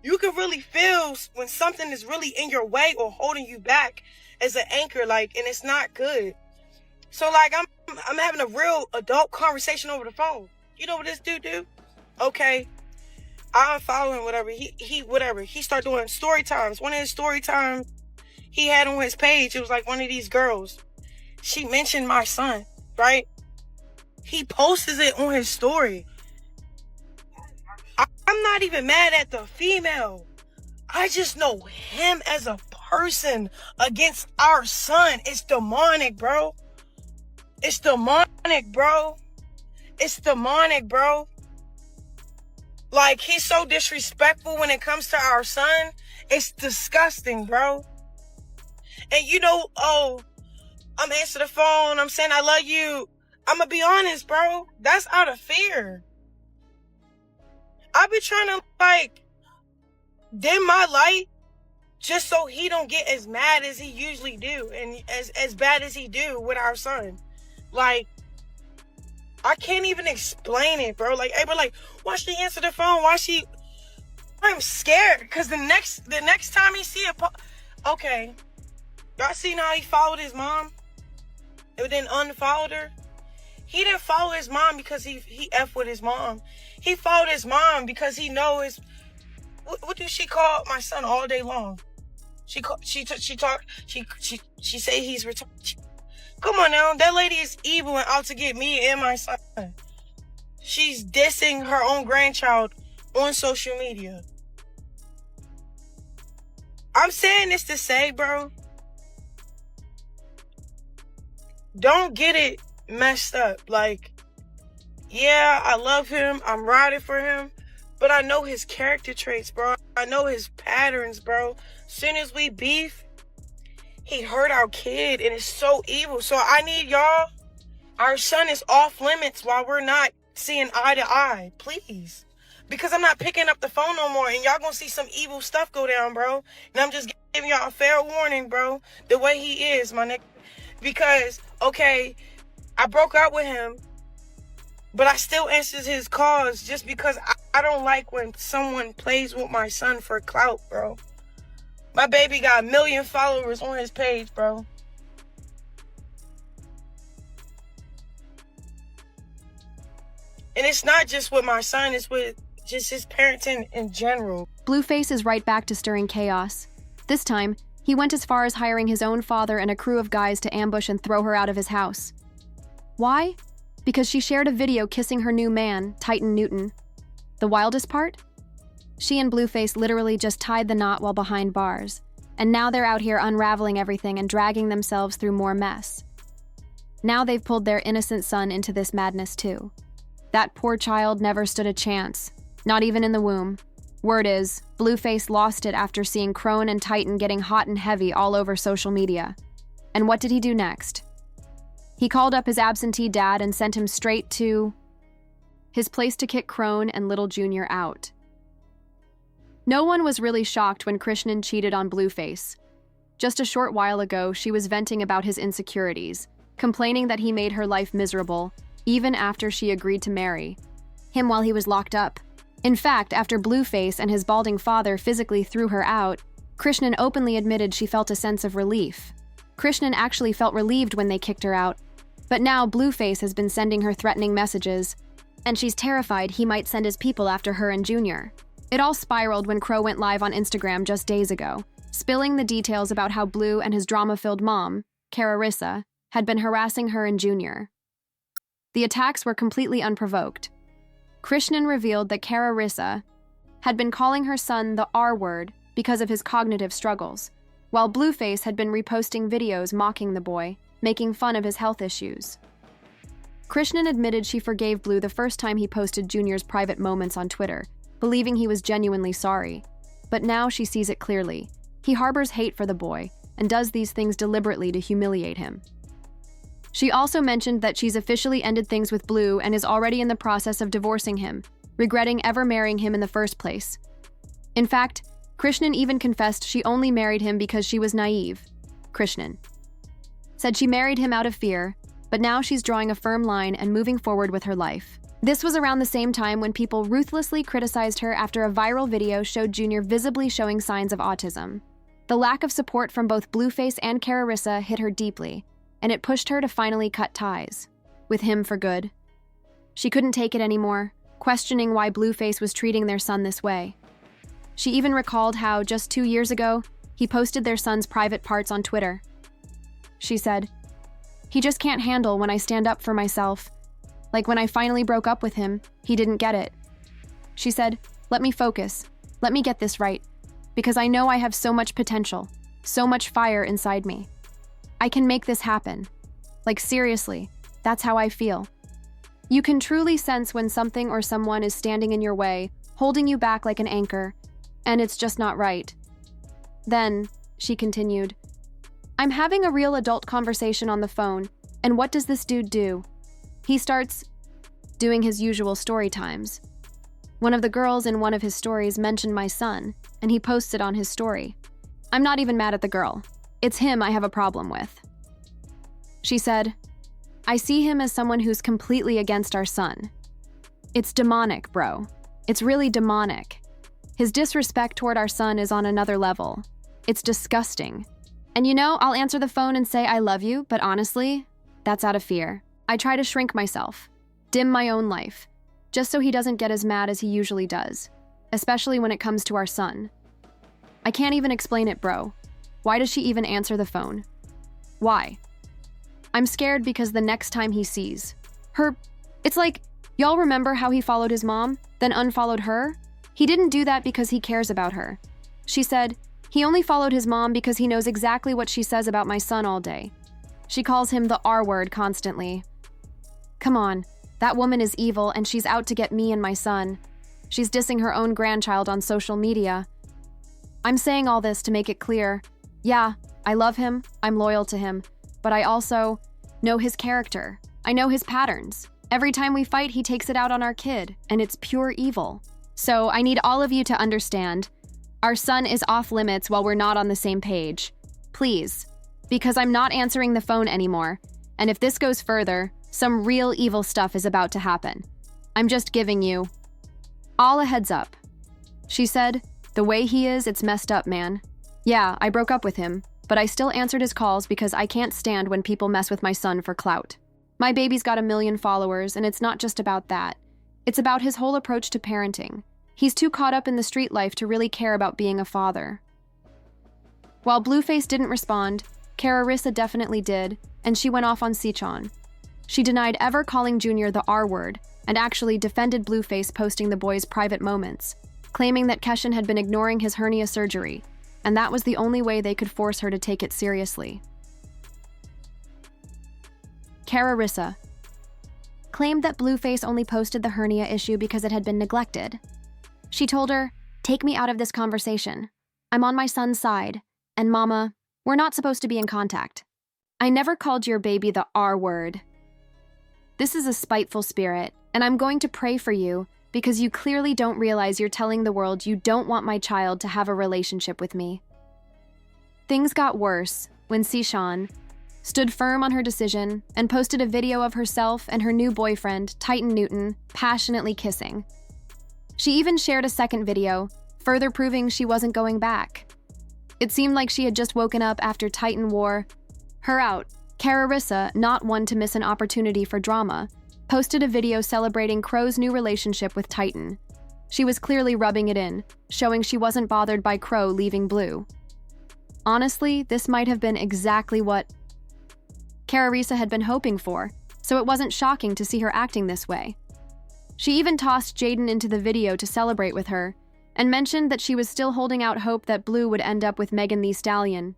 You can really feel when something is really in your way or holding you back as an anchor, like, and it's not good. So, like, I'm having a real adult conversation over the phone. You know what this dude do? Okay, I unfollow him, whatever. He started doing story times. One of his story times he had on his page, it was like one of these girls. She mentioned my son, right? He posted it on his story. I'm not even mad at the female. I just know him as a person against our son. It's demonic, bro. It's demonic, bro. It's demonic, bro. Like, he's so disrespectful when it comes to our son. It's disgusting, bro. And you know, oh, I'm answering the phone. I'm saying I love you. I'm going to be honest, bro. That's out of fear. I've been trying to, like, dim my light just so he don't get as mad as he usually do and as bad as he do with our son. Like, I can't even explain it, bro. Like, everybody like, why she answer the phone? Why she... I'm scared because the next time he see it... Okay. Y'all seen how he followed his mom? And then unfollowed her? He didn't follow his mom because he F with his mom. He followed his mom because he knows... What do she call my son all day long? She say he's retarded. Come on now, that lady is evil and out to get me and my son. She's dissing her own grandchild on social media. I'm saying this to say, bro, don't get it messed up. Like, yeah, I love him. I'm riding for him. But I know his character traits, bro. I know his patterns, bro. Soon as we beef, he hurt our kid, and it's so evil. So I need y'all. Our son is off limits while we're not seeing eye to eye, please. Because I'm not picking up the phone no more, and y'all gonna see some evil stuff go down, bro. And I'm just giving y'all a fair warning, bro. The way he is, my nigga. Because, okay, I broke up with him, but I still answered his calls just because I don't like when someone plays with my son for clout, bro. My baby got 1 million followers on his page, bro. And it's not just with my son, it's with just his parenting in general. Blueface is right back to stirring chaos. This time, he went as far as hiring his own father and a crew of guys to ambush and throw her out of his house. Why? Because she shared a video kissing her new man, Titan Newton. The wildest part? She and Blueface literally just tied the knot while behind bars, and now they're out here unraveling everything and dragging themselves through more mess. Now they've pulled their innocent son into this madness too. That poor child never stood a chance, not even in the womb. Word is, Blueface lost it after seeing Crone and Titan getting hot and heavy all over social media. And what did he do next? He called up his absentee dad and sent him straight to his place to kick Crone and Little Junior out. No one was really shocked when Chrisean cheated on Blueface. Just a short while ago, she was venting about his insecurities, complaining that he made her life miserable, even after she agreed to marry him while he was locked up. In fact, after Blueface and his balding father physically threw her out, Chrisean openly admitted she felt a sense of relief. Chrisean actually felt relieved when they kicked her out, but now Blueface has been sending her threatening messages, and she's terrified he might send his people after her and Junior. It all spiraled when Crow went live on Instagram just days ago, spilling the details about how Blue and his drama-filled mom, Karissa, had been harassing her and Junior. The attacks were completely unprovoked. Chrisean revealed that Karissa had been calling her son the R-word because of his cognitive struggles, while Blueface had been reposting videos mocking the boy, making fun of his health issues. Chrisean admitted she forgave Blue the first time he posted Junior's private moments on Twitter, believing he was genuinely sorry. But now she sees it clearly. He harbors hate for the boy and does these things deliberately to humiliate him. She also mentioned that she's officially ended things with Blue and is already in the process of divorcing him, regretting ever marrying him in the first place. In fact, Chrisean even confessed she only married him because she was naive. Chrisean said she married him out of fear, but now she's drawing a firm line and moving forward with her life. This was around the same time when people ruthlessly criticized her after a viral video showed Junior visibly showing signs of autism. The lack of support from both Blueface and Karissa hit her deeply, and it pushed her to finally cut ties with him for good. She couldn't take it anymore, questioning why Blueface was treating their son this way. She even recalled how, just 2 years ago, he posted their son's private parts on Twitter. She said, "He just can't handle when I stand up for myself. Like when I finally broke up with him, he didn't get it." She said, "Let me focus. Let me get this right. Because I know I have so much potential, so much fire inside me. I can make this happen. Like seriously, that's how I feel." You can truly sense when something or someone is standing in your way, holding you back like an anchor, and it's just not right. Then, she continued, "I'm having a real adult conversation on the phone, and what does this dude do? He starts doing his usual story times. One of the girls in one of his stories mentioned my son, and he posts it on his story. I'm not even mad at the girl. It's him I have a problem with." She said, "I see him as someone who's completely against our son. It's demonic, bro. It's really demonic. His disrespect toward our son is on another level. It's disgusting. And you know, I'll answer the phone and say I love you, but honestly, that's out of fear. I try to shrink myself, dim my own life, just so he doesn't get as mad as he usually does, especially when it comes to our son. I can't even explain it, bro. Why does she even answer the phone? Why? I'm scared because the next time he sees her, it's like, y'all remember how he followed his mom, then unfollowed her? He didn't do that because he cares about her. She said, he only followed his mom because he knows exactly what she says about my son all day. She calls him the R word constantly. Come on, that woman is evil and she's out to get me and my son. She's dissing her own grandchild on social media. I'm saying all this to make it clear. Yeah, I love him, I'm loyal to him, but I also know his character. I know his patterns. Every time we fight, he takes it out on our kid, and it's pure evil. So I need all of you to understand, our son is off limits while we're not on the same page. Please, because I'm not answering the phone anymore, and if this goes further, some real evil stuff is about to happen. I'm just giving you all a heads up." She said, "The way he is, it's messed up, man. Yeah, I broke up with him, but I still answered his calls because I can't stand when people mess with my son for clout. My baby's got 1 million followers, and it's not just about that. It's about his whole approach to parenting. He's too caught up in the street life to really care about being a father." While Blueface didn't respond, Karissa definitely did, and she went off on Chrisean. She denied ever calling Junior the R word, and actually defended Blueface posting the boy's private moments, claiming that Chrisean had been ignoring his hernia surgery, and that was the only way they could force her to take it seriously. Karissa claimed that Blueface only posted the hernia issue because it had been neglected. She told her, "Take me out of this conversation. I'm on my son's side, and Mama, we're not supposed to be in contact. I never called your baby the R word. This is a spiteful spirit, and I'm going to pray for you because you clearly don't realize you're telling the world you don't want my child to have a relationship with me." Things got worse when Chrisean stood firm on her decision and posted a video of herself and her new boyfriend, Titan Newton, passionately kissing. She even shared a second video, further proving she wasn't going back. It seemed like she had just woken up after Titan wore her out. Karissa, not one to miss an opportunity for drama, posted a video celebrating Crow's new relationship with Titan. She was clearly rubbing it in, showing she wasn't bothered by Crow leaving Blue. Honestly, this might have been exactly what Karissa had been hoping for, so it wasn't shocking to see her acting this way. She even tossed Jaden into the video to celebrate with her, and mentioned that she was still holding out hope that Blue would end up with Megan Thee Stallion.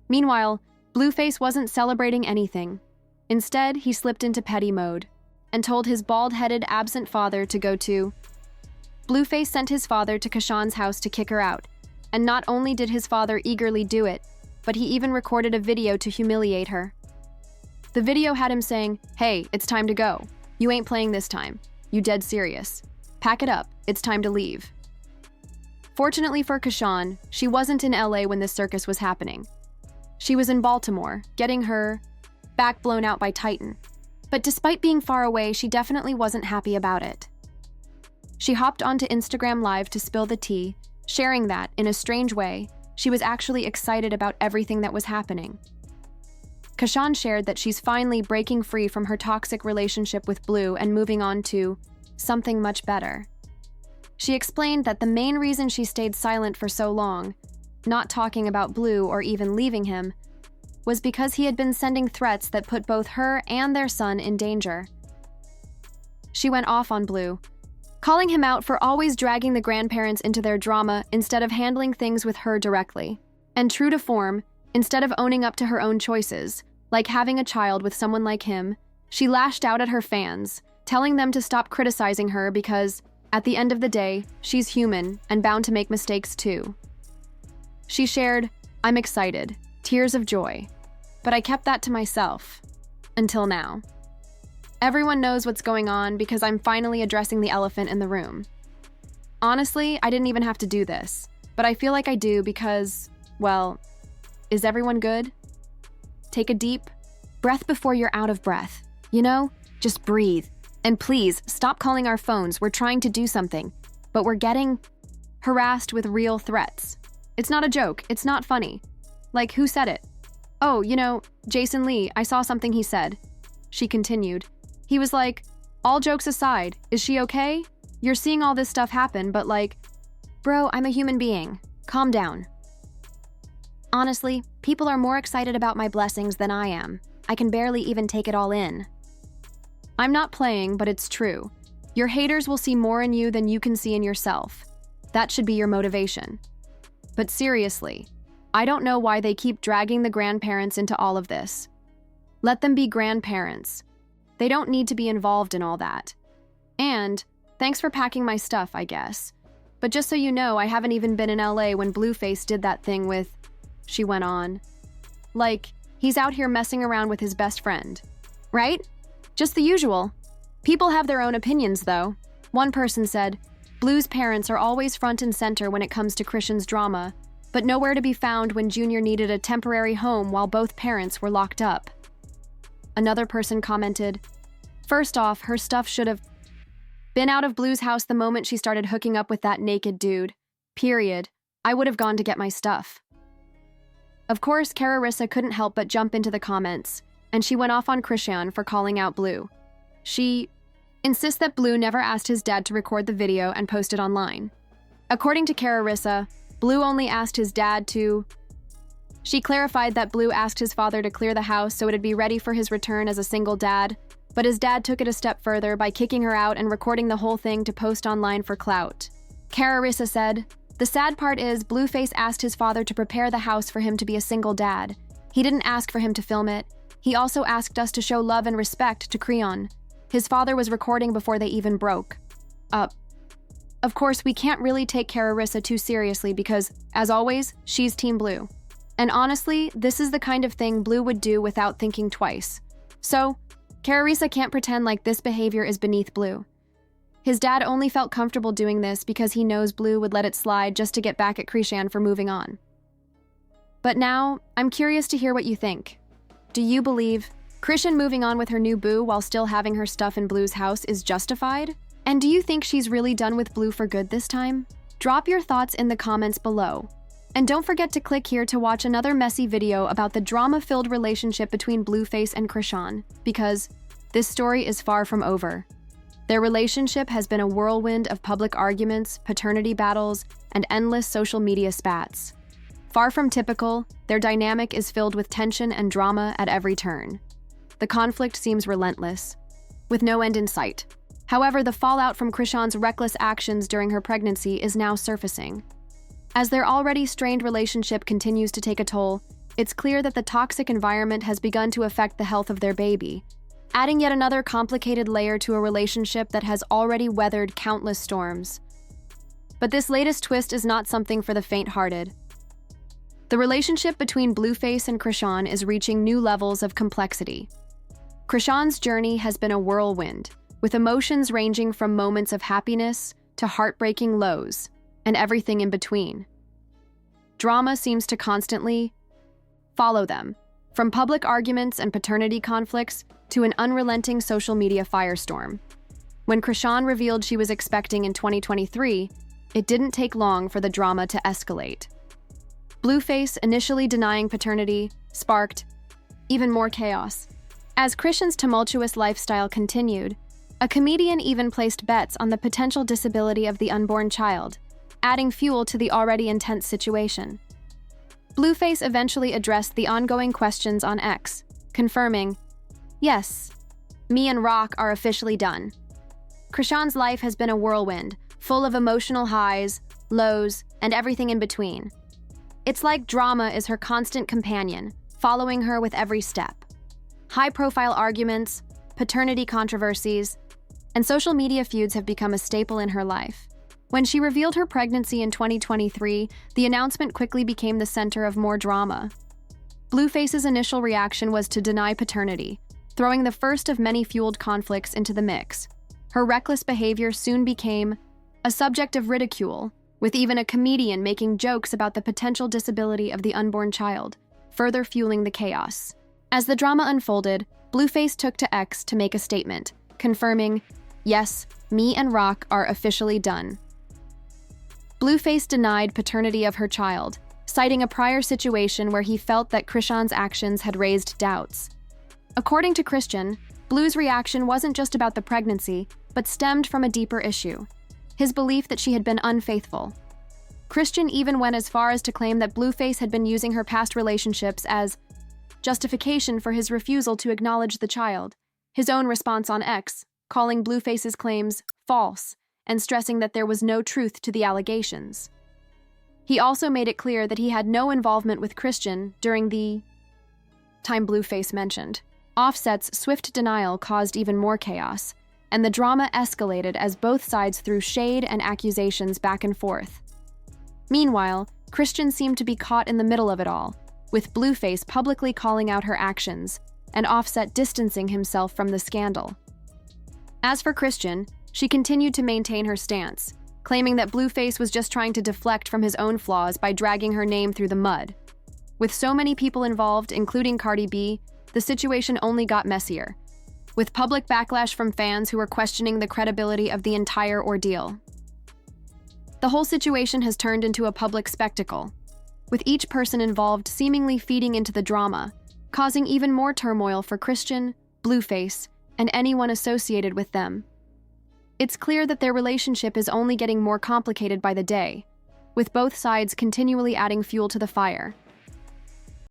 Meanwhile, Blueface wasn't celebrating anything. Instead, he slipped into petty mode, and told his bald-headed, absent father to go too. Blueface sent his father to Chrisean's house to kick her out, and not only did his father eagerly do it, but he even recorded a video to humiliate her. The video had him saying, "Hey, it's time to go. You ain't playing this time. You dead serious. Pack it up, it's time to leave." Fortunately for Chrisean, she wasn't in LA when this circus was happening. She was in Baltimore, getting her back blown out by Titan. But despite being far away, she definitely wasn't happy about it. She hopped onto Instagram Live to spill the tea, sharing that, in a strange way, she was actually excited about everything that was happening. Chrisean shared that she's finally breaking free from her toxic relationship with Blue and moving on to something much better. She explained that the main reason she stayed silent for so long, not talking about Blue or even leaving him, was because he had been sending threats that put both her and their son in danger. She went off on Blue, calling him out for always dragging the grandparents into their drama instead of handling things with her directly. And true to form, instead of owning up to her own choices, like having a child with someone like him, she lashed out at her fans, telling them to stop criticizing her because, at the end of the day, she's human and bound to make mistakes too. She shared, "I'm excited, tears of joy, but I kept that to myself. Until now. Everyone knows what's going on because I'm finally addressing the elephant in the room. Honestly, I didn't even have to do this, but I feel like I do because, well, is everyone good? Take a deep breath before you're out of breath. You know, just breathe. And please, stop calling our phones. We're trying to do something, but we're getting harassed with real threats. It's not a joke. It's not funny. Like, who said it? Oh, you know, Jason Lee, I saw something he said." She continued. He was like, "All jokes aside, is she okay? You're seeing all this stuff happen, but like, bro, I'm a human being. Calm down. Honestly, people are more excited about my blessings than I am. I can barely even take it all in." I'm not playing, but it's true. Your haters will see more in you than you can see in yourself. That should be your motivation. But seriously, I don't know why they keep dragging the grandparents into all of this. Let them be grandparents. They don't need to be involved in all that. And, thanks for packing my stuff, I guess. But just so you know, I haven't even been in LA when Blueface did that thing with, she went on. Like, he's out here messing around with his best friend. Right? Just the usual. People have their own opinions, though. One person said, Blue's parents are always front and center when it comes to Chrisean's drama, but nowhere to be found when Junior needed a temporary home while both parents were locked up. Another person commented, "First off, her stuff should have been out of Blue's house the moment she started hooking up with that naked dude. Period. I would have gone to get my stuff." Of course, Karissa couldn't help but jump into the comments, and she went off on Chrisean for calling out Blue. She insists that Blue never asked his dad to record the video and post it online. According to Karissa, Blue only asked his dad to... She clarified that Blue asked his father to clear the house so it'd be ready for his return as a single dad, but his dad took it a step further by kicking her out and recording the whole thing to post online for clout. Karissa said, "The sad part is Blueface asked his father to prepare the house for him to be a single dad. He didn't ask for him to film it. He also asked us to show love and respect to Chrisean. His father was recording before they even broke up. Of course, we can't really take Karissa too seriously because, as always, she's Team Blue. And honestly, this is the kind of thing Blue would do without thinking twice. So, Karissa can't pretend like this behavior is beneath Blue. His dad only felt comfortable doing this because he knows Blue would let it slide just to get back at Chrisean for moving on. But now, I'm curious to hear what you think. Do you believe Chrisean moving on with her new boo while still having her stuff in Blue's house is justified? And do you think she's really done with Blue for good this time? Drop your thoughts in the comments below. And don't forget to click here to watch another messy video about the drama-filled relationship between Blueface and Chrisean, because this story is far from over. Their relationship has been a whirlwind of public arguments, paternity battles, and endless social media spats. Far from typical, their dynamic is filled with tension and drama at every turn. The conflict seems relentless, with no end in sight. However, the fallout from Chrisean's reckless actions during her pregnancy is now surfacing. As their already strained relationship continues to take a toll, it's clear that the toxic environment has begun to affect the health of their baby, adding yet another complicated layer to a relationship that has already weathered countless storms. But this latest twist is not something for the faint-hearted. The relationship between Blueface and Chrisean is reaching new levels of complexity. Chrisean's journey has been a whirlwind, with emotions ranging from moments of happiness to heartbreaking lows, and everything in between. Drama seems to constantly follow them, from public arguments and paternity conflicts to an unrelenting social media firestorm. When Chrisean revealed she was expecting in 2023, it didn't take long for the drama to escalate. Blueface initially denying paternity sparked even more chaos. As Chrisean's tumultuous lifestyle continued, a comedian even placed bets on the potential disability of the unborn child, adding fuel to the already intense situation. Blueface eventually addressed the ongoing questions on X, confirming, "Yes, me and Rock are officially done." Chrisean's life has been a whirlwind, full of emotional highs, lows, and everything in between. It's like drama is her constant companion, following her with every step. High-profile arguments, paternity controversies, and social media feuds have become a staple in her life. When she revealed her pregnancy in 2023, the announcement quickly became the center of more drama. Blueface's initial reaction was to deny paternity, throwing the first of many fueled conflicts into the mix. Her reckless behavior soon became a subject of ridicule, with even a comedian making jokes about the potential disability of the unborn child, further fueling the chaos. As the drama unfolded, Blueface took to X to make a statement, confirming, "Yes, me and Rock are officially done." Blueface denied paternity of her child, citing a prior situation where he felt that Chrisean's actions had raised doubts. According to Chrisean, Blue's reaction wasn't just about the pregnancy, but stemmed from a deeper issue: his belief that she had been unfaithful. Chrisean even went as far as to claim that Blueface had been using her past relationships as justification for his refusal to acknowledge the child. His own response on X, calling Blueface's claims false and stressing that there was no truth to the allegations. He also made it clear that he had no involvement with Chrisean during the time Blueface mentioned. Offset's swift denial caused even more chaos, and the drama escalated as both sides threw shade and accusations back and forth. Meanwhile, Chrisean seemed to be caught in the middle of it all, with Blueface publicly calling out her actions and Offset distancing himself from the scandal. As for Chrisean, she continued to maintain her stance, claiming that Blueface was just trying to deflect from his own flaws by dragging her name through the mud. With so many people involved, including Cardi B, the situation only got messier, with public backlash from fans who were questioning the credibility of the entire ordeal. The whole situation has turned into a public spectacle, with each person involved seemingly feeding into the drama, causing even more turmoil for Chrisean, Blueface, and anyone associated with them. It's clear that their relationship is only getting more complicated by the day, with both sides continually adding fuel to the fire.